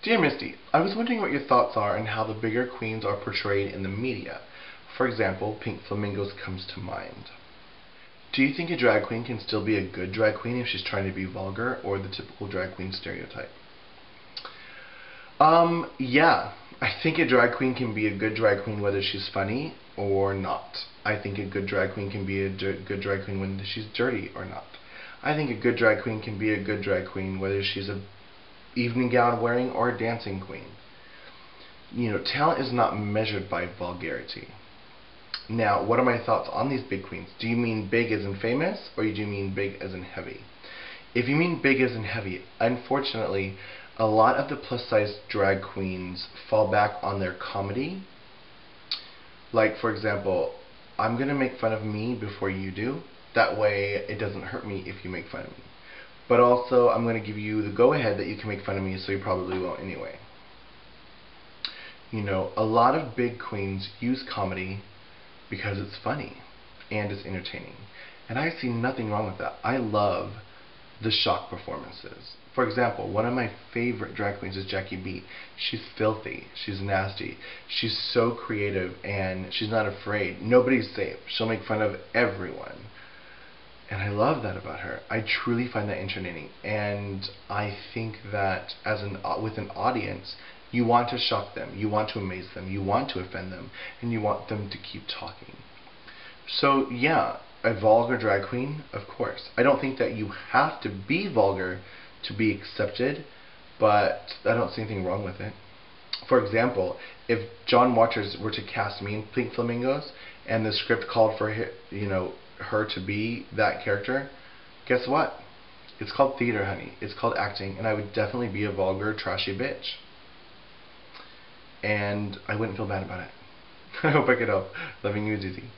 Dear Misty, I was wondering what your thoughts are on how the bigger queens are portrayed in the media. For example, Pink Flamingos comes to mind. Do you think a drag queen can still be a good drag queen if she's trying to be vulgar, or the typical drag queen stereotype? Yeah. I think a drag queen can be a good drag queen whether she's funny or not. I think a good drag queen can be a good drag queen when she's dirty or not. I think a good drag queen can be a good drag queen whether she's a evening gown wearing or a dancing queen. You know, talent is not measured by vulgarity. Now, what are my thoughts on these big queens? Do you mean big as in famous, or do you mean big as in heavy? If you mean big as in heavy, unfortunately, a lot of the plus-size drag queens fall back on their comedy. Like, for example, I'm going to make fun of me before you do. That way, it doesn't hurt me if you make fun of me. But also, I'm going to give you the go-ahead that you can make fun of me, so you probably won't anyway. You know, a lot of big queens use comedy because it's funny and it's entertaining. And I see nothing wrong with that. I love the shock performances. For example, one of my favorite drag queens is Jackie B. She's filthy. She's nasty. She's so creative and she's not afraid. Nobody's safe. She'll make fun of everyone. And I love that about her. I truly find that entertaining. And I think that with an audience, you want to shock them, you want to amaze them, you want to offend them, and you want them to keep talking. So yeah, a vulgar drag queen, of course. I don't think that you have to be vulgar to be accepted, but I don't see anything wrong with it. For example, if John Waters were to cast me in Pink Flamingos, and the script called for her to be that character, guess what? It's called theater, honey. It's called acting, and I would definitely be a vulgar, trashy bitch. And I wouldn't feel bad about it. I hope I could help. Loving you, Dizzy.